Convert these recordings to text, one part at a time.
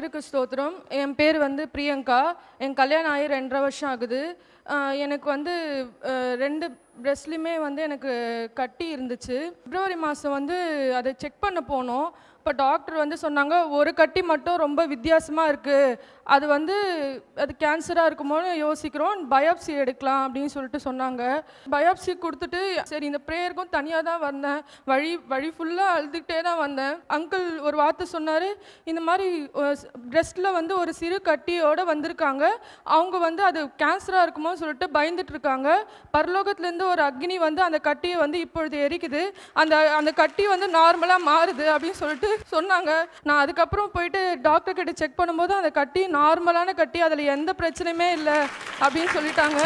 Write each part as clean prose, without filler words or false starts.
கர்த்தருக்கு ஸ்தோத்திரம். என் பேர் பிரியங்கா. என் கல்யாணம் ஆகி 2.5 வருஷம் ஆகுது. எனக்கு 2 பிரெஸ்ட்லையுமே எனக்கு கட்டி இருந்துச்சு. பிப்ரவரி மாதம் அதை செக் பண்ண போனோம். இப்போ டாக்டர் சொன்னாங்க, ஒரு கட்டி மட்டும் ரொம்ப வித்தியாசமாக இருக்குது, அது அது கேன்சராக இருக்குமோன்னு யோசிக்கிறோம், பயாப்சி எடுக்கலாம் அப்படின்னு சொல்லிட்டு சொன்னாங்க. பயாப்சி கொடுத்துட்டு சரி இந்த ப்ரேயருக்கும் தனியாக தான் வந்தேன். வழி ஃபுல்லாக அழுதுகிட்டே தான் வந்தேன். அங்கிள் ஒரு வார்த்தை சொன்னார், இந்த மாதிரி பிரெஸ்ட்டில் ஒரு சிறு கட்டியோடு வந்திருக்காங்க, அவங்க அது கேன்சராக இருக்குமோன்னு சொல்லிட்டு பயந்துட்டு இருக்காங்க. பரலோகத்துலேருந்து ஒரு அக்னி அந்த கட்டியை இப்பொழுது எரிக்குது, அந்த கட்டி நார்மலாக மாறுது அப்படின்னு சொல்லிட்டு சொன்னாங்க. நான் அதுக்கப்புறம் போயிட்டு டாக்டர் கிட்ட செக் பண்ணும்போது அந்த கட்டி நார்மலான கட்டி, அதில் எந்த பிரச்சனையுமே இல்லை அப்படின்னு சொல்லிட்டாங்க.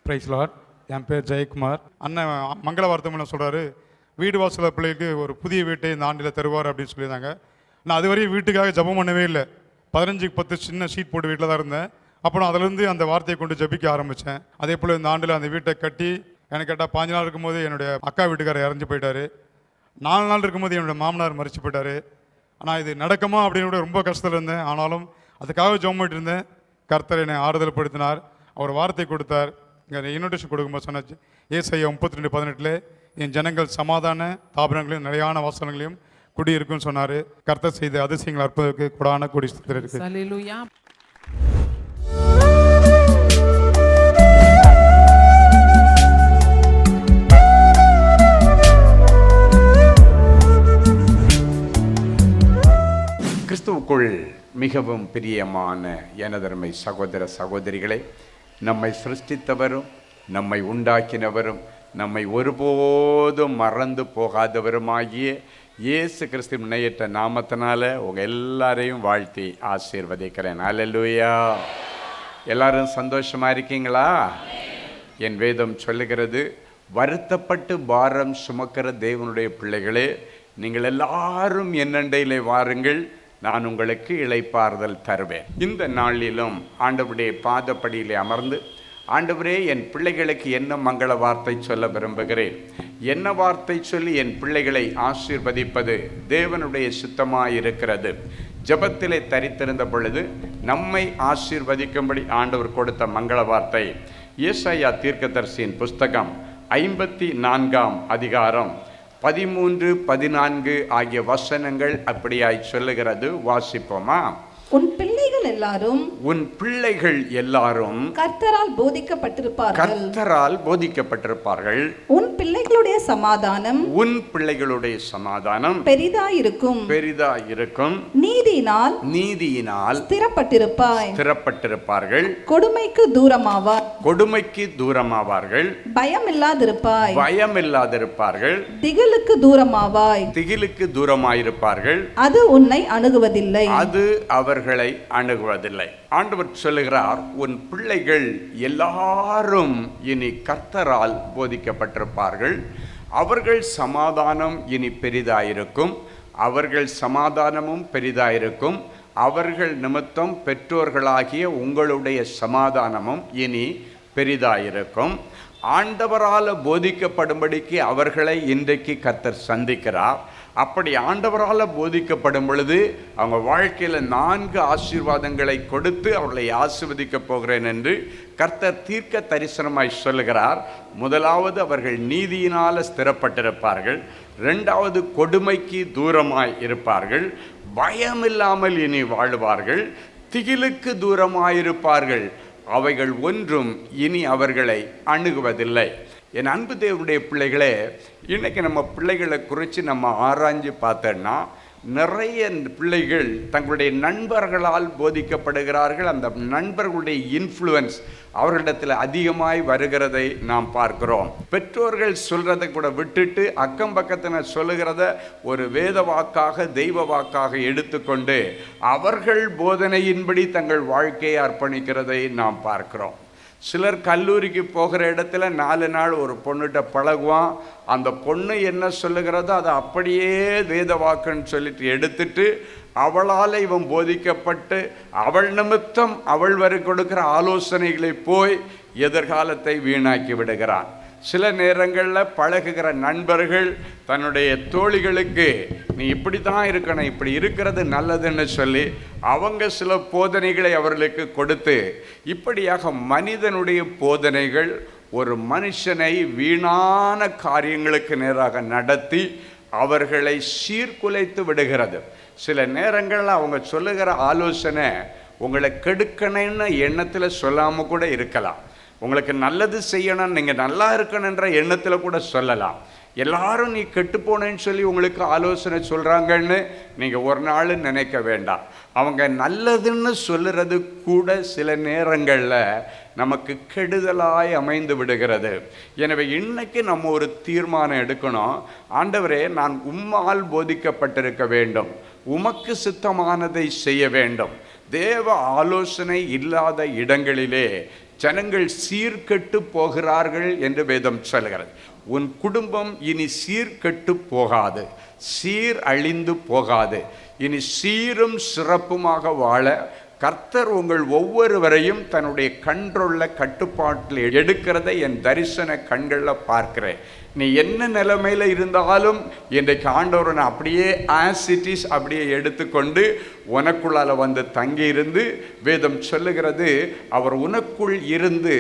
Price Lord. என் பேர் ஜெயக்குமார். அண்ணன் மங்கள வார்த்தை மூலம் சொல்கிறாரு, வீடு வாசல பிள்ளைக்கு ஒரு புதிய வீட்டை இந்த ஆண்டில் தருவார் அப்படின்னு சொல்லியிருந்தாங்க. நான் அதுவரையும் வீட்டுக்காக ஜபம் பண்ணவே இல்லை. 15க்கு 10 சின்ன ஷீட் போட்டு வீட்டில் தான் இருந்தேன். அப்புறம் அதிலேருந்து அந்த வார்த்தையை கொண்டு ஜபிக்க ஆரம்பித்தேன். அதே போல் இந்த ஆண்டில் அந்த வீட்டை கட்டி எனக்கு கேட்டால் 5 நாள் இருக்கும்போது என்னுடைய அக்கா வீட்டுக்காரர் இறந்து போயிட்டார். 4 நாள் இருக்கும்போது என்னுடைய மாமனார் மறிச்சு போயிட்டார். ஆனால் இது நடக்குமா அப்படின்னு ரொம்ப கஷ்டத்தில் இருந்தேன். ஆனாலும் அதுக்காக ஜெபம் பண்ணிட்டு இருந்தேன். கர்த்தர் என்னை ஆறுதல் படுத்தினார். அவர் வார்த்தை கொடுத்தார். இங்கே இன்விடேஷன் கொடுக்கும்போது சொன்னாச்சு, ஏசாயா 32:18 என் ஜனங்கள் சமாதான தாபனங்களையும் நிலையான வாசனங்களையும் குடியிருக்குன்னு சொன்னார். கர்த்தர் செய்த அதிசயங்கள் அற்புதத்துக்கு கொடான கொடி ஸ்தோத்திரம் இருக்கு. கிறிஸ்துவுக்குள் மிகவும் பிரியமான எனதருமை சகோதர சகோதரிகளை, நம்மை சிருஷ்டித்தவரும் நம்மை உண்டாக்கினவரும் நம்மை ஒருபோதும் மறந்து போகாதவருமாகிய இயேசு கிறிஸ்து முன்னையற்ற நாமத்தினால உங்கள் எல்லாரையும் வாழ்த்தி ஆசீர்வதிக்கிறேன். அல்லேலூயா. எல்லாரும் சந்தோஷமாக இருக்கீங்களா? என் வேதம் சொல்லுகிறது, வருத்தப்பட்டு பாரம் சுமக்கிற தேவனுடைய பிள்ளைகளே, நீங்கள் எல்லாரும் என்னண்டையிலே வாருங்கள், நான் உங்களுக்கு இளைப்பாறுதல் தருவேன். இந்த நாளிலும் ஆண்டவருடைய பாதப்படியிலே அமர்ந்து, ஆண்டவரே என் பிள்ளைகளுக்கு என்ன மங்கள வார்த்தை சொல்ல விரும்புகிறேன், என்ன வார்த்தை சொல்லி என் பிள்ளைகளை ஆசீர்வதிப்பது தேவனுடைய சித்தமாயிருக்கிறது. ஜெபத்திலே தரித்திருந்த பொழுது நம்மை ஆசீர்வதிக்கும்படி ஆண்டவர் கொடுத்த மங்கள வார்த்தை ஏசாயா தீர்க்கதரிசியின் புஸ்தகம் 54ஆம் அதிகாரம் 13, 14 ஆகிய வசனங்கள் அப்படியாய் சொல்லுகிறது. வாசிப்போமா? உன் பிள்ளைகள் எல்லாரும் கர்த்தரால் போதிக்கப்பட்டிருப்பார்கள். உன் பிள்ளைகளுடைய சமாதானம் பெரிதாயிருக்கும். நீதியினால் ஸ்திரப்பட்டிருப்பார்கள். கொடுமைக்கு தூரமாவார்கள். பயமில்லாதிருப்பார்கள். திகிலுக்கு தூரமாயிருப்பார்கள். அது உன்னை அணுகுவதில்லை. அது அவர்களை அணுகுவதில்லை. ஆண்டவர் சொல்லுகிறார், உன் பிள்ளைகள் எல்லாரும் இனி கர்த்தரால் போதிக்கப்பட்டிருப்பார்கள். அவர்கள் சமாதானம் இனி பெரிதாயிருக்கும். அவர்கள் சமாதானமும் பெரிதாயிருக்கும். அவர்கள் நிமித்தம் பெற்றோர்களாகிய உங்களுடைய சமாதானமும் இனி பெரிதாயிருக்கும். ஆண்டவரால் போதிக்கப்படும்படிக்கு அவர்களை இன்றைக்கு கர்த்தர் சந்திக்கிறார். அப்படி ஆண்டவரால் போதிக்கப்படும் பொழுது அவங்க வாழ்க்கையில் 4 ஆசீர்வாதங்களை கொடுத்து அவர்களை ஆசீர்வதிக்க போகிறேன் என்று கர்த்தர் தீர்க்க தரிசனமாய் சொல்லுகிறார். முதலாவது, அவர்கள் நீதியினால் ஸ்திரப்பட்டிருப்பார்கள். 2வது, கொடுமைக்கு தூரமாய் இருப்பார்கள். பயமில்லாமல் இனி வாழ்வார்கள். திகிலுக்கு தூரமாயிருப்பார்கள். அவைகள் ஒன்றும் இனி அவர்களை அணுகுவதில்லை. என் அன்பு தேவனுடைய பிள்ளைகளே, இன்றைக்கி நம்ம பிள்ளைகளை குறித்து நம்ம ஆராய்ஞ்சு பார்த்தோன்னா, நிறைய பிள்ளைகள் தங்களுடைய நண்பர்களால் போதிக்கப்படுகிறார்கள். அந்த நண்பர்களுடைய இன்ஃப்ளூயன்ஸ் அவர்களிடத்தில் அதிகமாய் வருகிறதை நாம் பார்க்கிறோம். பெற்றோர்கள் சொல்கிறத கூட விட்டுட்டு அக்கம் பக்கத்தினர் சொல்லுகிறத ஒரு வேத வாக்காக, தெய்வ வாக்காக எடுத்துக்கொண்டு அவர்கள் போதனையின்படி தங்கள் வாழ்க்கையை அர்ப்பணிக்கிறதை நாம் பார்க்கிறோம். சிலர் கல்லூரிக்கு போகிற இடத்துல 4 நாள் ஒரு பொண்ணுகிட்ட பழகுவான். அந்த பொண்ணு என்ன சொல்லுகிறதோ அதை அப்படியே வேத வாக்குன்னு சொல்லிட்டு எடுத்துட்டு அவளால் இவன் போதிக்கப்பட்டு அவள் நிமித்தம் அவள் வரை கொடுக்கிற ஆலோசனைகளை போய் எதிர்காலத்தை வீணாக்கி விடுகிறான். சில நேரங்களில் பழகுகிற நண்பர்கள் தன்னுடைய தோழிகளுக்கு நீ இப்படி தான் இருக்கணும், இப்படி இருக்கிறது நல்லதுன்னு சொல்லி அவங்க சில போதனைகளை அவர்களுக்கு கொடுத்து, இப்படியாக மனிதனுடைய போதனைகள் ஒரு மனுஷனை வீணான காரியங்களுக்கு நேராக நடத்தி அவர்களை சீர்குலைத்து விடுகிறது. சில நேரங்களில் அவங்க சொல்லுகிற ஆலோசனை உங்களை கெடுக்கணும்னு எண்ணத்தில் சொல்லாமல் கூட இருக்கலாம். உங்களுக்கு நல்லது செய்யணும், நீங்கள் நல்லா இருக்கணுன்ற எண்ணத்தில் கூட சொல்லலாம். எல்லாரும் நீ கெட்டு போனேன்னு சொல்லி உங்களுக்கு ஆலோசனை சொல்கிறாங்கன்னு நீங்கள் ஒரு நாள் நினைக்க வேண்டாம். அவங்க நல்லதுன்னு சொல்லுறது கூட சில நேரங்களில் நமக்கு கெடுதலாய் அமைந்து விடுகிறது. எனவே இன்னைக்கு நம்ம ஒரு தீர்மானம் எடுக்கணும். ஆண்டவரே, நான் உம்மால் போதிக்கப்பட்டிருக்க வேண்டும், உமக்கு சித்தமானதை செய்ய வேண்டும். தேவ ஆலோசனை இல்லாத இடங்களிலே ஜனங்கள் சீர்கெட்டு போகிறார்கள் என்று வேதம் சொல்கிறது. உன் குடும்பம் இனி சீர்கெட்டு போகாது, சீர் அழிந்து போகாது. இனி சீரும் சிறப்புமாக வாழ கர்த்தர் உங்கள் ஒவ்வொருவரையும் தன்னுடைய கண்ட்ரோலில் கட்டுப்பாட்டில் எடுக்கிறதை என் தரிசன கண்களில் பார்க்கிறேன். நீ என்ன நிலைமையில் இருந்தாலும் இன்றைக்கு ஆண்டவரை அப்படியே ஆஸ் இட் இஸ் அப்படியே எடுத்துக்கொண்டு உனக்குள்ளால் வந்து தங்கியிருந்து, வேதம் சொல்லுகிறது அவர் உனக்குள் இருந்து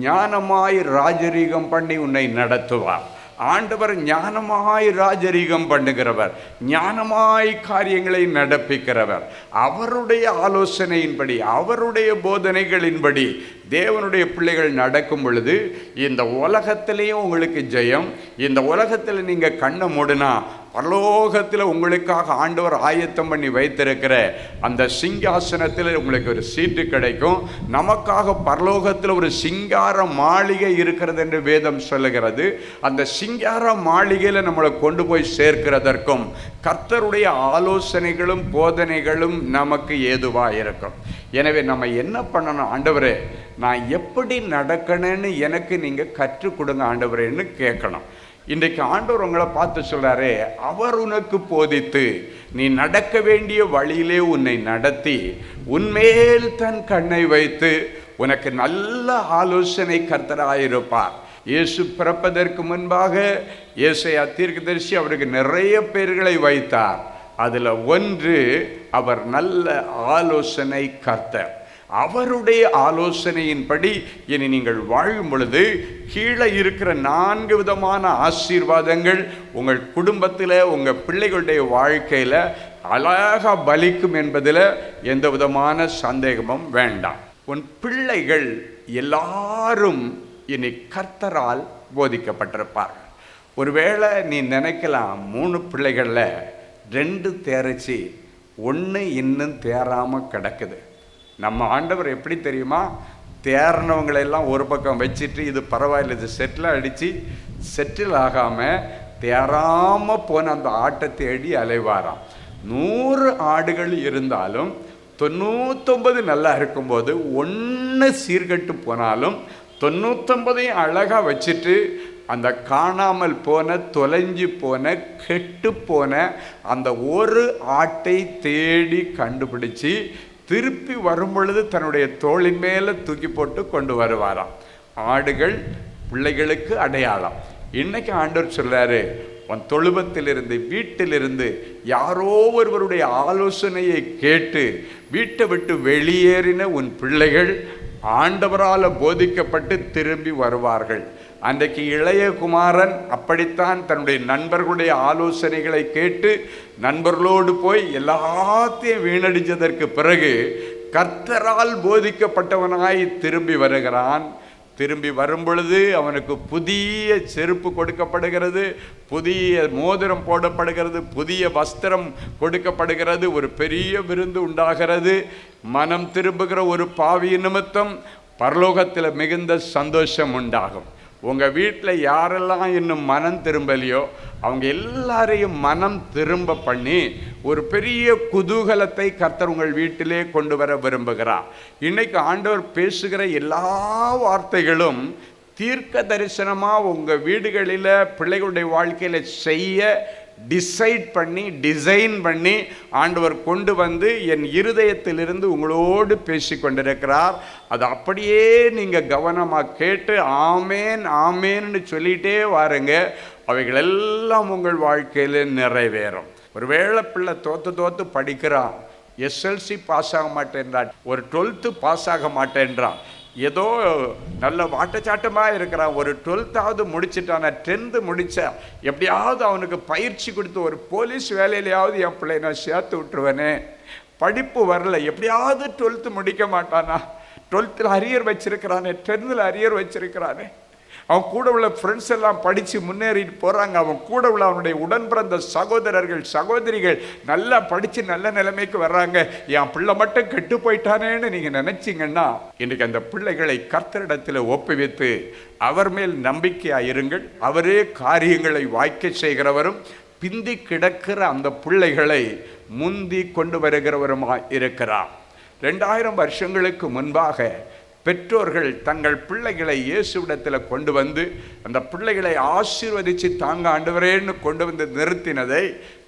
ஞானமாய் ராஜரீகம் பண்ணி உன்னை நடத்துவார். ஆண்டவர் ஞானமாய் ராஜரீகம் பண்ணுகிறவர், ஞானமாய் காரியங்களை நடப்பிக்கிறவர். அவருடைய ஆலோசனையின்படி, அவருடைய போதனைகளின்படி தேவனுடைய பிள்ளைகள் நடக்கும் பொழுது இந்த உலகத்திலேயும் உங்களுக்கு ஜெயம். இந்த உலகத்தில் நீங்கள் கண்ணை மூடினா பரலோகத்தில் உங்களுக்காக ஆண்டவர் ஆயத்தம் பண்ணி வைத்திருக்கிற அந்த சிங்காசனத்தில் உங்களுக்கு ஒரு சீட்டு கிடைக்கும். நமக்காக பரலோகத்தில் ஒரு சிங்கார மாளிகை இருக்கிறது என்று வேதம் சொல்லுகிறது. அந்த சிங்கார மாளிகையில் நம்மளை கொண்டு போய் சேர்க்கிறதற்கும் கர்த்தருடைய ஆலோசனைகளும் போதனைகளும் நமக்கு ஏதுவாக இருக்கும். எனவே நம்ம என்ன பண்ணணும்? ஆண்டவரே, நான் எப்படி நடக்கணும்னு எனக்கு நீங்கள் கற்றுக் கொடுங்க ஆண்டவரேன்னு கேட்கணும். இன்றைக்கு ஆண்டவர் உங்களை பார்த்து சொல்றாரு, அவர் உனக்கு போதித்து நீ நடக்க வேண்டிய வழியிலே உன்னை நடத்தி உன்மேல் தன் கண்ணை வைத்து உனக்கு நல்ல ஆலோசனை கர்த்தராயிருப்பார். இயேசு பிறப்பதற்கு முன்பாக ஏசாயா தீர்க்கதரிசி அவருக்கு நிறைய பேர்களை வைத்தார். அதில் ஒன்று, அவர் நல்ல ஆலோசனை கர்த்தர். அவருடைய ஆலோசனையின்படி இனி நீங்கள் வாழும் பொழுது கீழே இருக்கிற 4 விதமான ஆசீர்வாதங்கள் உங்கள் குடும்பத்தில், உங்கள் பிள்ளைகளுடைய வாழ்க்கையில் அழகாக பலிக்கும் என்பதில் எந்த விதமான சந்தேகமும் வேண்டாம். உன் பிள்ளைகள் எல்லாரும் இனி கர்த்தரால் போதிக்கப்பட்டிருப்பார்கள். ஒருவேளை நீ நினைக்கலாம், 3 பிள்ளைகளில் 2 தேர்ச்சி, 1 இன்னும் தேராமல் கிடக்குது. நம்ம ஆண்டவர் எப்படி தெரியுமா? தேர்னவங்களெல்லாம் ஒரு பக்கம் வச்சுட்டு இது பரவாயில்ல, இது செட்டில் அடித்து செட்டில் ஆகாமல் தேராமல் போன அந்த ஆட்டை தேடி அலைவாராம். 100 ஆடுகள் இருந்தாலும் 99 நல்லா இருக்கும்போது 1 சீர்கட்டு போனாலும் 99 அழகாக வச்சுட்டு அந்த காணாமல் போன, தொலைஞ்சு போன, கெட்டு போன அந்த ஒரு ஆட்டை தேடி கண்டுபிடிச்சி திருப்பி வரும் பொழுது தன்னுடைய தோளின் மேலே தூக்கி போட்டு கொண்டு வருவாராம். ஆடுகள் பிள்ளைகளுக்கு அடையாளம். இன்னைக்கு ஆண்டவர் சொல்றாரு, உன் தொழுவத்திலிருந்து, வீட்டிலிருந்து யாரோ ஒருவருடைய ஆலோசனையை கேட்டு வீட்டை விட்டு வெளியேறின உன் பிள்ளைகள் ஆண்டவரால் போதிக்கப்பட்டு திரும்பி வருவார்கள். அன்றைக்கு இளைய குமாரன் அப்படித்தான் தன்னுடைய நண்பர்களுடைய ஆலோசனைகளை கேட்டு நண்பர்களோடு போய் எல்லாத்தையும் வீணடித்ததற்கு பிறகு கர்த்தரால் போதிக்கப்பட்டவனாய் திரும்பி வருகிறான். திரும்பி வரும் பொழுது அவனுக்கு புதிய செருப்பு கொடுக்கப்படுகிறது, புதிய மோதிரம் போடப்படுகிறது, புதிய வஸ்திரம் கொடுக்கப்படுகிறது, ஒரு பெரிய விருந்து உண்டாகிறது. மனம் திரும்புகிற ஒரு பாவி நிமித்தம் பரலோகத்தில் மிகுந்த சந்தோஷம் உண்டாகும். உங்கள் வீட்டில் யாரெல்லாம் இன்னும் மனம் திரும்பலையோ அவங்க எல்லாரையும் மனம் திரும்ப பண்ணி ஒரு பெரிய குதூகலத்தை கர்த்தர் உங்கள் வீட்டிலே கொண்டு வர விரும்புகிறார். இன்னைக்கு ஆண்டவர் பேசுகிற எல்லா வார்த்தைகளும் தீர்க்க தரிசனமாக உங்கள் வீடுகளில் பிள்ளைகளுடைய வாழ்க்கையில் செய்ய டிசைட் பண்ணி டிசைன் பண்ணி ஆண்டவர் கொண்டு வந்து என் இருதயத்திலிருந்து உங்களோடு பேசி கொண்டிருக்கிறார். அது அப்படியே நீங்கள் கவனமாக கேட்டு ஆமேன் ஆமேன்னு சொல்லிகிட்டே வாருங்க. அவைகள் எல்லாம் உங்கள் வாழ்க்கையில் நிறைவேறும். ஒருவேளை பிள்ளை தோத்து படிக்கிறான், எஸ்எல்சி பாஸ் ஆக மாட்டேன்றான், ஒரு 12th பாஸ் ஆக மாட்டேன்றான், ஏதோ நல்ல வாட்டச்சாட்டமாக இருக்கிறான், ஒரு 12th முடிச்சுட்டான், 10th முடித்தா எப்படியாவது அவனுக்கு பயிற்சி கொடுத்து ஒரு போலீஸ் வேலையிலையாவது என் பிள்ளை நான் சேர்த்து விட்டுருவேனே, படிப்பு வரல, எப்படியாவது 12th முடிக்க மாட்டானா, 12th அரியர் வச்சிருக்கிறானே, 10th அரியர் வச்சிருக்கிறானே, அவன் கூட உள்ள ஃப்ரெண்ட்ஸ் எல்லாம் படித்து முன்னேறிட்டு போகிறாங்க, அவன் கூட உள்ள அவனுடைய உடன் பிறந்த சகோதரர்கள் சகோதரிகள் நல்லா படித்து நல்ல நிலைமைக்கு வர்றாங்க, என் பிள்ளை மட்டும் கெட்டு போயிட்டானேன்னு நீங்கள் நினச்சிங்கன்னா இன்றைக்கு அந்த பிள்ளைகளை கர்த்தரிடத்தில் ஒப்புவித்து அவர் மேல் நம்பிக்கையாக இருங்கள். அவரே காரியங்களை வாய்க்க செய்கிறவரும் பிந்தி கிடக்கிற அந்த பிள்ளைகளை முந்தி கொண்டு வருகிறவருமாய் இருக்கிறார். 2000 வருஷங்களுக்கு முன்பாக பெற்றோர்கள் தங்கள் பிள்ளைகளை இயேசுவிடத்தில் கொண்டு வந்து அந்த பிள்ளைகளை ஆசீர்வதித்து தாங்க ஆண்டவரேன்னு கொண்டு வந்து நிறுத்தினதை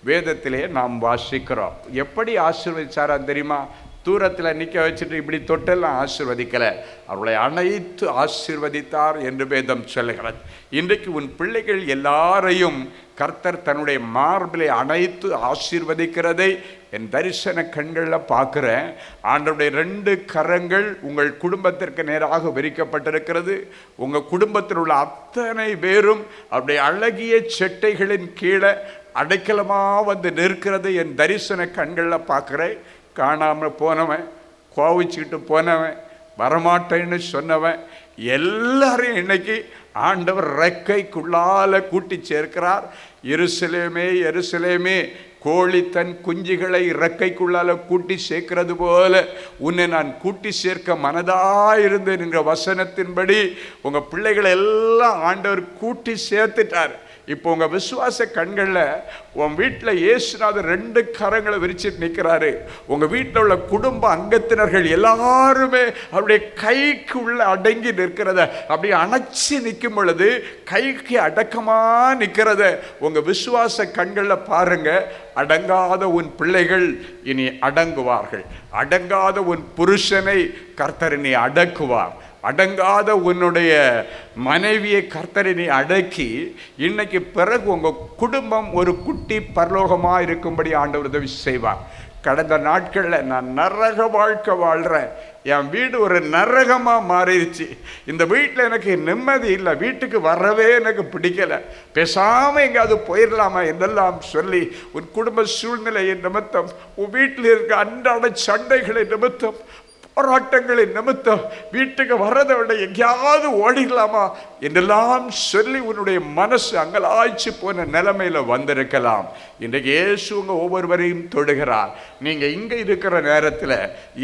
வேதத்திலே நாம் வாசிக்கிறோம். எப்படி ஆசீர்வதிச்சாரா தெரியுமா? தூரத்தில் நிற்க வச்சுட்டு இப்படி தொட்டெல்லாம் ஆசீர்வதிக்கலை, அவர்களை அனைத்து ஆசீர்வதித்தார் என்று வேதம் சொல்லுகிறது. இன்றைக்கு உன் பிள்ளைகள் எல்லாரையும் கர்த்தர் தன்னுடைய மார்பிலை அனைத்து ஆசீர்வதிக்கிறதை என் தரிசன கண்களில் பார்க்குறேன். ஆண்டவருடைய 2 கரங்கள் உங்கள் குடும்பத்திற்கு நேராக விரிக்கப்பட்டிருக்கிறது. உங்கள் குடும்பத்தில் உள்ள அத்தனை பேரும் அவருடைய அழகிய செட்டைகளின் கீழே அடைக்கலமாக வந்து நிற்கிறது என் தரிசன கண்களில் பார்க்குறேன். காணாமல் போனவன், கோவிச்சுக்கிட்டு போனவன், வரமாட்டேன்னு சொன்னவன் எல்லாரையும் இன்னைக்கு ஆண்டவர் ரெக்கைக்குள்ளால கூட்டி சேர்க்கிறார். எருசலேமே எருசலேமே, கோழி தன் குஞ்சுகளை இறக்கைக்குள்ளால கூட்டி சேர்க்கிறது போல உன்னை நான் கூட்டி சேர்க்க மனதாயிருந்தேன் என்கிற வசனத்தின்படி உங்கள் பிள்ளைகளை எல்லாம் ஆண்டவர் கூட்டி சேர்த்துட்டார். இப்போ உங்கள் விசுவாச கண்களில் உன் வீட்டில் இயேசுநாதர் 2 கரங்களை விரிச்சிட்டு நிற்கிறாரு. உங்கள் வீட்டில் உள்ள குடும்ப அங்கத்தினர்கள் எல்லாருமே அவருடைய கைக்கு உள்ள அடங்கி நிற்கிறத, அப்படி அணைச்சி நிற்கும் பொழுது கைக்கு அடக்கமாக நிற்கிறத உங்கள் விசுவாச கண்களில் பாருங்க. அடங்காத உன் பிள்ளைகள் இனி அடங்குவார்கள். அடங்காத உன் புருஷனை கர்த்தர் இனி அடக்குவார். அடங்காத உன்னுடைய மனைவியை கர்த்தரினை அடக்கி இன்னைக்கு பிறகு உங்கள் குடும்பம் ஒரு குட்டி பரலோகமாக இருக்கும்படி ஆண்டவர் உதவி செய்வார். கடந்த நாட்களில் நான் நரக வாழ்க்கை வாழ்கிறேன், என் வீடு ஒரு நரகமாக மாறிடுச்சு, இந்த வீட்டில் எனக்கு நிம்மதி இல்லை, வீட்டுக்கு வரவே எனக்கு பிடிக்கலை, பேசாமல் எங்கேயாவது போயிடலாமா என்றெல்லாம் சொல்லி உன் குடும்ப சூழ்நிலையின் நிமித்தம், உன் வீட்டில் இருக்க அன்றாட சண்டைகளை நிமித்தம், போராட்டங்களின் நிமித்தம் வீட்டுக்கு வர்றதை விட எங்கேயாவது ஓடிடலாமா என்றெல்லாம் சொல்லி உன்னுடைய மனசு அங்கலாய்ச்சி போன நிலைமையில் வந்திருக்கலாம். இன்றைக்கு இயேசு உங்கள் ஒவ்வொருவரையும் தொடுகிறார். நீங்கள் இங்கே இருக்கிற நேரத்தில்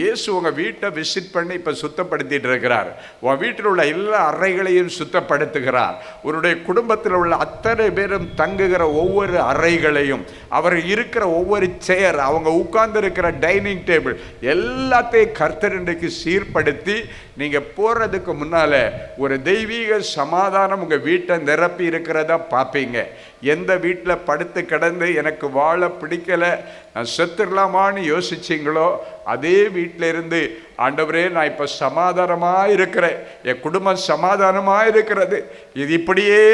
இயேசு உங்கள் வீட்டை விசிட் பண்ணி இப்போ சுத்தப்படுத்திட்டு இருக்கிறார். உன் வீட்டில் உள்ள எல்லா அறைகளையும் சுத்தப்படுத்துகிறார். உன்னுடைய குடும்பத்தில் உள்ள அத்தனை பேரும் தங்குகிற ஒவ்வொரு அறைகளையும், அவர் இருக்கிற ஒவ்வொரு சேர், அவங்க உட்கார்ந்து இருக்கிற டைனிங் டேபிள் எல்லாத்தையும் கர்த்தர் இன்றைக்கு சீர்படுத்தி நீங்கள் போகிறதுக்கு முன்னால் ஒரு தெய்வீக சமாதானம் உங்கள் வீட்டை நிரப்பி இருக்கிறதா பார்ப்பீங்க. எந்த வீட்டில் படுத்து கிடந்து எனக்கு வாழ பிடிக்கலை, நான் செத்துடலாமான்னு யோசிச்சிங்களோ அதே வீட்டில் இருந்து ஆண்டவரே நான் இப்போ சமாதானமாக இருக்கிறேன், என் குடும்பம் சமாதானமாக இருக்கிறது, இது இப்படியே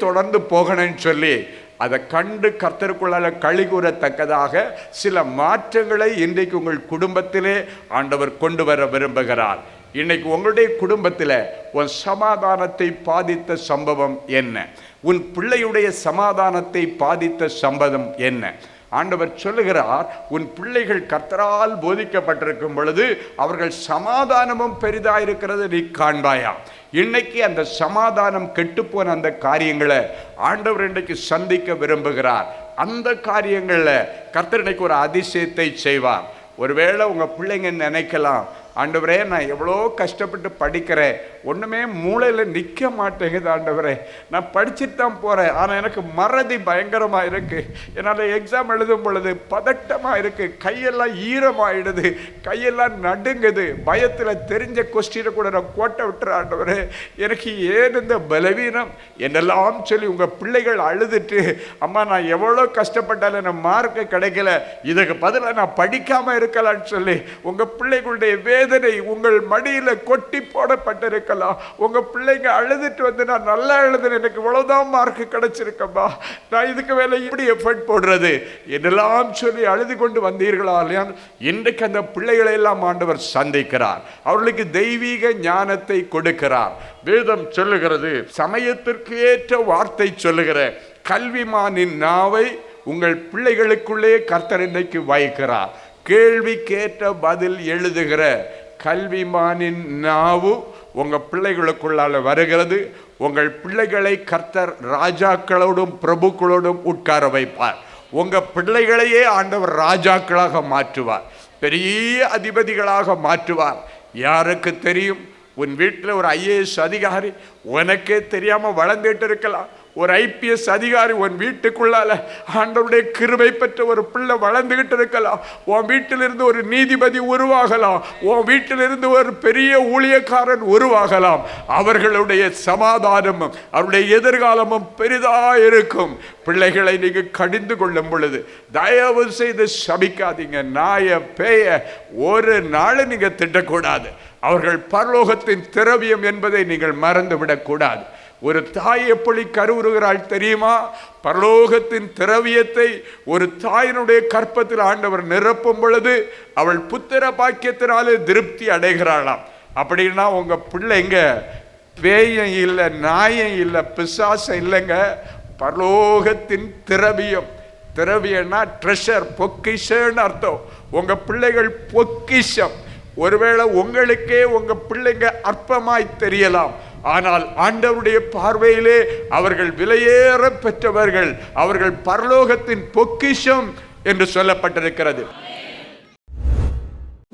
தொடர்ந்து போகணும்னு சொல்லி அதை கண்டு கர்த்தருக்குள்ளால களி கூறத்தக்கதாக சில மாற்றங்களை இன்றைக்கு உங்கள் குடும்பத்திலே ஆண்டவர் கொண்டு வர விரும்புகிறார். இன்னைக்கு உங்களுடைய குடும்பத்தில் உன் சமாதானத்தை பாதித்த சம்பவம் என்ன? உன் பிள்ளையுடைய சமாதானத்தை பாதித்த சம்பவம் என்ன? ஆண்டவர் சொல்லுகிறார், உன் பிள்ளைகள் கர்த்தரால் போதிக்கப்பட்டிருக்கும் பொழுது அவர்கள் சமாதானமும் பெரிதாயிருக்கிறது நீ காண்பாயா. இன்னைக்கு அந்த சமாதானம் கெட்டுப்போன அந்த காரியங்களை ஆண்டவர் இன்றைக்கு சந்திக்க விரும்புகிறார். அந்த காரியங்களில் கர்த்தர் இன்னைக்கு ஒரு அதிசயத்தை செய்வார். ஒருவேளை உங்கள் பிள்ளைங்க நினைக்கலாம், ஆண்டவரே நான் எவ்வளோ கஷ்டப்பட்டு படிக்கிறேன், ஒன்றுமே மூளையில் நிற்க மாட்டேங்குது ஆண்டவரே. நான் படிச்சுட்டு தான் போகிறேன், ஆனால் எனக்கு மறதி பயங்கரமாக இருக்குது. என்னால் எக்ஸாம் எழுதும் பொழுது பதட்டமாக இருக்குது, கையெல்லாம் ஈரமாகிடுது, கையெல்லாம் நடுங்குது, பயத்தில் தெரிஞ்ச கொஸ்டினை கூட நான் கோட்டை விட்டுறேன் ஆண்டவரே. எனக்கு ஏன் இந்த பலவீனம் என்னெல்லாம் சொல்லி உங்கள் பிள்ளைகள் அழுதுட்டு, அம்மா நான் எவ்வளோ கஷ்டப்பட்டாலும் எனக்கு மார்க்கு கிடைக்கல, இதுக்கு பதிலாக நான் படிக்காமல் இருக்கலான்னு சொல்லி உங்கள் பிள்ளைகளுடைய வேதனை உங்கள் மடியில் கொட்டி போடப்பட்டிருக்கலாம். உங்கள் பிள்ளைங்க அழுதுட்டு வந்து நான் நல்லா எழுதுனேன், எனக்கு இவ்வளோதான் மார்க்கு கிடைச்சிருக்கம்மா, நான் இதுக்கு மேலே இப்படி எஃபர்ட் போடுறது என்னெல்லாம் சொல்லி அழுது கொண்டு வந்தீர்களா இல்லையா? இன்றைக்கு அந்த பிள்ளைகளை எல்லாம் ஆண்டவர் சந்திக்கிறார், அவர்களுக்கு தெய்வீக ஞானத்தை கொடுக்கிறார். வேதம் சொல்லுகிறது, சமயத்திற்கு ஏற்ற வார்த்தை சொல்லுகிற கல்விமானின் நாவை உங்கள் பிள்ளைகளுக்குள்ளே கர்த்தர் இன்னைக்கு வைக்கிறார். கேள்விக்கேற்ற பதில் எழுதுகிற கல்விமானின் நாவு உங்கள் பிள்ளைகளுக்குள்ளால வருகிறது. உங்கள் பிள்ளைகளை கர்த்தர் ராஜாக்களோடும் பிரபுக்களோடும் உட்கார வைப்பார். உங்கள் பிள்ளைகளையே ஆண்டவர் ராஜாக்களாக மாற்றுவார், பெரிய அதிபதிகளாக மாற்றுவார். யாருக்கு தெரியும், உன் வீட்டில் ஒரு ஐஏஎஸ் அதிகாரி உனக்கே தெரியாமல் வளர்ந்துட்டு இருக்கலாம். ஒரு ஐபிஎஸ் அதிகாரி உன் வீட்டுக்குள்ளால ஆண்டவருடைய கிருபை பெற்ற ஒரு பிள்ளை வளர்ந்துகிட்டு இருக்கலாம். உன் வீட்டிலிருந்து ஒரு நீதிபதி உருவாகலாம், உன் வீட்டிலிருந்து ஒரு பெரிய ஊழியக்காரன் உருவாகலாம். அவர்களுடைய சமாதானமும் அவருடைய எதிர்காலமும் பெரிதாக இருக்கும். பிள்ளைகளை நீங்க கடிந்து கொள்ளும் பொழுது தயவு செய்து சபிக்காதீங்க. நாய பேய ஒரு நாள் நீங்க திட்டக்கூடாது. அவர்கள் பரலோகத்தின் திரவியம் என்பதை நீங்கள் மறந்து விடக்கூடாது. ஒரு தாய் எப்படி கருவுறுகிறாள் தெரியுமா? பரலோகத்தின் திரவியத்தை ஒரு தாயினுடைய கற்பத்தில் ஆண்டவர் நிரப்பும் பொழுது அவள் புத்திர பாக்கியத்தினாலே திருப்தி அடைகிறாளாம். அப்படின்னா உங்க பிள்ளைங்க பேயம் இல்லை, நாயம் இல்லை, பிசாசம் இல்லைங்க, பரலோகத்தின் திரவியம். திரவியம்னா ட்ரெஷர், பொக்கிஷன்னு அர்த்தம். உங்க பிள்ளைகள் பொக்கிஷம். ஒருவேளை உங்களுக்கே உங்க பிள்ளைங்க அற்பமாய் தெரியலாம், ஆனால் ஆண்டவருடைய பார்வையிலே அவர்கள் விலையேற பெற்றவர்கள், அவர்கள் பரலோகத்தின் பொக்கிஷம் என்று சொல்லப்பட்டிருக்கிறது.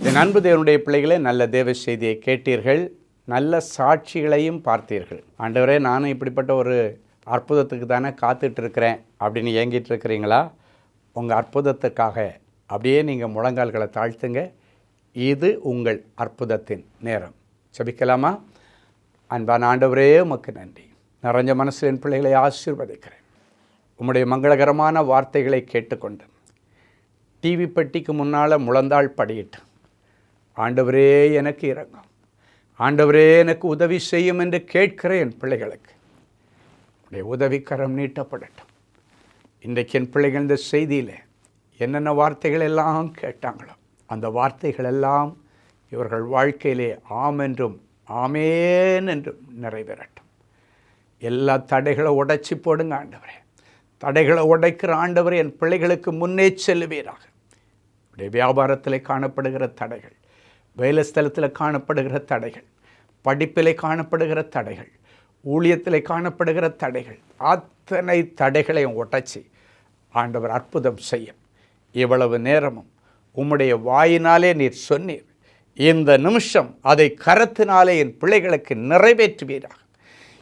என் அன்பு தேவனுடைய பிள்ளைகளே, நல்ல தேவ செய்தியை கேட்டீர்கள், நல்ல சாட்சிகளையும் பார்த்தீர்கள். ஆண்டவரே, நானும் இப்படிப்பட்ட ஒரு அற்புதத்துக்கு தானே காத்துட்டு இருக்கிறேன் அப்படின்னு ஏங்கிட்டு இருக்கிறீங்களா? உங்கள் அற்புதத்துக்காக அப்படியே நீங்கள் முழங்கால்களை தாழ்த்துங்க. இது உங்கள் அற்புதத்தின் நேரம். ஜெபிக்கலாமா? அன்பான ஆண்டவரே, உமக்கு நன்றி. நிறைஞ்ச மனசில் என் பிள்ளைகளை ஆசீர்வதிக்கிறேன். உம்முடைய மங்களகரமான வார்த்தைகளை கேட்டுக்கொண்டு டிவி பெட்டிக்கு முன்னால் முழந்தாள் படியிட்டு, ஆண்டவரே எனக்கு இரங்கும், ஆண்டவரே எனக்கு உதவி செய்யும் என்று கேட்கிற என் பிள்ளைகளுக்கு உடைய உதவிக்கரம் நீட்டப்படட்டும். இன்றைக்கு என் பிள்ளைகள் இந்த செய்தியில் என்னென்ன வார்த்தைகள் எல்லாம் கேட்டாங்களோ அந்த வார்த்தைகள் எல்லாம் இவர்கள் வாழ்க்கையிலே ஆம் என்றும் ஆமேன் என்றும் நிறைவேறட்டும். எல்லா தடைகளை உடைச்சி போடுங்க ஆண்டவரே. தடைகளை உடைக்கிற ஆண்டவரே, என் பிள்ளைகளுக்கு முன்னே செல்லுவீராக. உடைய வியாபாரத்தில் காணப்படுகிற தடைகள், வேலை ஸ்தலத்தில் காணப்படுகிற தடைகள், படிப்பில் காணப்படுகிற தடைகள், ஊழியத்தில் காணப்படுகிற தடைகள், அத்தனை தடைகளையும் உடைச்சி ஆண்டவர் அற்புதம் செய்யும். இவ்வளவு நேரமும் உம்முடைய வாயினாலே நீர் சொன்னீர், இந்த நிமிஷம் அதை கரத்தினாலே என் பிள்ளைகளுக்கு நிறைவேற்றுவீராக.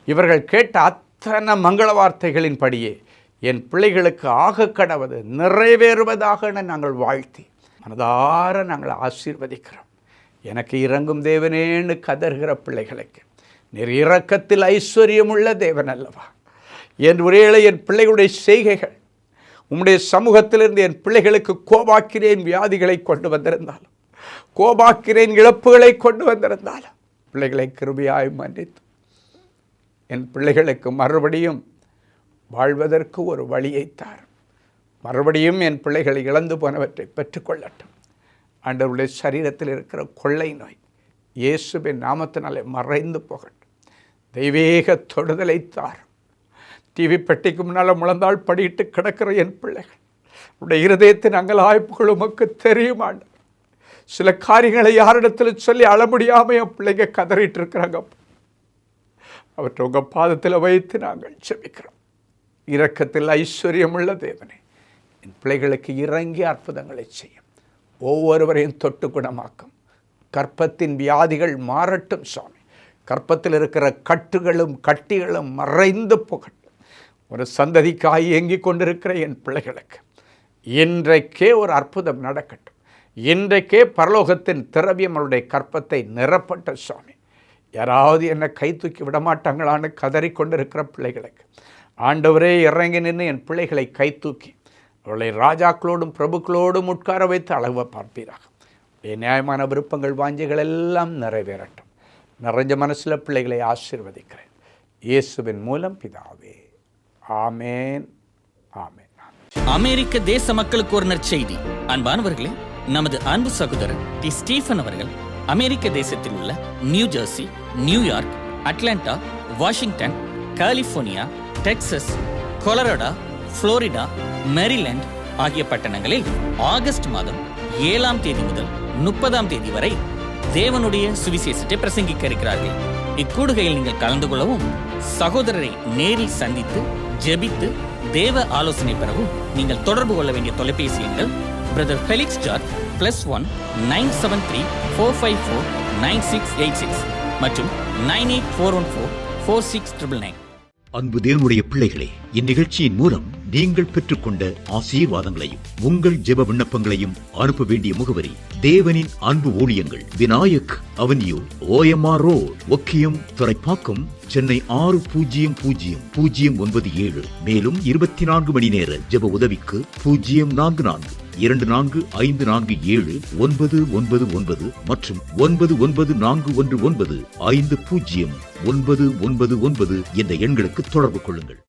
இவர்கள் கேட்ட அத்தனை மங்கள வார்த்தைகளின்படியே என் பிள்ளைகளுக்கு ஆக கடவது நிறைவேறுவதாக நாங்கள் வாழ்த்தி மனதார நாங்கள் ஆசீர்வதிக்கிறோம். எனக்கு இறங்கும் தேவனேன்னு கதறுகிற பிள்ளைகளுக்கு நீர் இரக்கத்தில் ஐஸ்வர்யமுள்ள தேவன் அல்லவா? என் ஒரேளை என் பிள்ளைகளுடைய செய்கைகள் உம்முடைய சமூகத்திலிருந்து என் பிள்ளைகளுக்கு கோபாக்கிறேன் வியாதிகளை கொண்டு வந்திருந்தாலும், கோபாக்கிறேன் இழப்புகளை கொண்டு வந்திருந்தாலும், பிள்ளைகளை கிருபையாய் மன்னித்து என் பிள்ளைகளுக்கு மறுபடியும் வாழ்வதற்கு ஒரு வழியை தார். மறுபடியும் என் பிள்ளைகளை இழந்து போனவற்றை பெற்றுக்கொள்ளட்டும். ஆண்டவருடைய சரீரத்தில் இருக்கிற கொள்ளை நோய் இயேசுவின் நாமத்தினாலே மறைந்து போகட்டும். தெய்வீக தொடுதலை தார். டிவி பெட்டிக்கு முன்னால் முழந்தாள் படியிட்டு கிடக்கிற என் பிள்ளைகள் உடைய இருதயத்தின் அங்கலாய்ப்புகள் உமக்கு தெரியும் ஆண்டவர். சில காரியங்களை யாரிடத்தில் சொல்லி அழ முடியாமல் என் பிள்ளைங்க கதறிட்டு இருக்கிறாங்க. அவற்றை உங்கள் பாதத்தில் வைத்து நாங்கள் ஜெபிக்கிறோம். இரக்கத்தில் ஐஸ்வர்யமுள்ள தேவனே, என் பிள்ளைகளுக்கு இறங்கி அற்புதங்களை செய்யும். ஒவ்வொருவரையும் தொட்டு குணமாக்கும். கர்ப்பத்தின் வியாதிகள் மாறட்டும் சுவாமி. கர்ப்பத்தில் இருக்கிற கட்டுகளும் கட்டிகளும் மறைந்து போகட்டும். ஒரு சந்ததிக்காய் ஏங்கிக் கொண்டிருக்கிற என் பிள்ளைகளுக்கு இன்றைக்கே ஒரு அற்புதம் நடக்கட்டும். இன்றைக்கே பரலோகத்தின் திரவியம் அவருடைய கற்பத்தை நிரப்பட்ட சுவாமி. யாராவது என்னை கை தூக்கி விடமாட்டாங்களான்னு கதறிக்கொண்டிருக்கிற பிள்ளைகளுக்கு ஆண்டவரே இறங்கி நின்று என் பிள்ளைகளை கை தூக்கி அவர்களை ராஜாக்களோடும் பிரபுக்களோடும் உட்கார வைத்து அழகு பார்ப்பீராக. நியாயமான விருப்பங்கள் வாஞ்சிகள் எல்லாம் நிறைவேறட்டும். நிறைஞ்ச மனசில் பிள்ளைகளை ஆசீர்வதிக்கிறேன் இயேசுவின் மூலம் பிதாவே. ஆமேன், ஆமேன். அமெரிக்க தேச மக்களுக்கு ஒரு நற்செய்தி. அன்பானவர்களே, நமது அன்பு சகோதரர் டி. ஸ்டீஃபன் அவர்கள் அமெரிக்க தேசத்தில் உள்ள New Jersey, New York, Atlanta, Washington, California, Texas, Colorado, Florida, Maryland ஆகிய பட்டணங்களில் ஆகஸ்ட் மாதம் 7ஆம் தேதி முதல் 30ஆம் தேதி வரை தேவனுடைய சுவிசேஷத்தை பிரசங்கிக்க இருக்கிறார்கள். இக்கூடுகையில் நீங்கள் கலந்து கொள்ளவும், சகோதரரை நேரில் சந்தித்து ஜெபித்து தேவ ஆலோசனை பெறவும் நீங்கள் தொடர்பு கொள்ள வேண்டிய தொலைபேசி எண்கள் பிரதர் ஃபெலிக்ஸ் ஜார்ஜ் +1 973 454 9686 மற்றும் 98414 46999. அன்பு தேவனுடைய பிள்ளைகளே, இந்நிகழ்ச்சியின் மூலம் நீங்கள் பெற்றுக்கொண்ட ஆசீர்வாதங்களையும் உங்கள் ஜெப விண்ணப்பங்களையும் அனுப்ப வேண்டிய முகவரி தேவனின் அன்பு ஊழியங்கள், Vinayak avenue, OMR road, Okkiyam, Thoraipakkam, Chennai 600097. மேலும் 24 மணி நேர ஜெப உதவிக்கு 044 24547999 மற்றும் 9941150999 என்ற எண்களுக்கு தொடர்பு கொள்ளுங்கள்.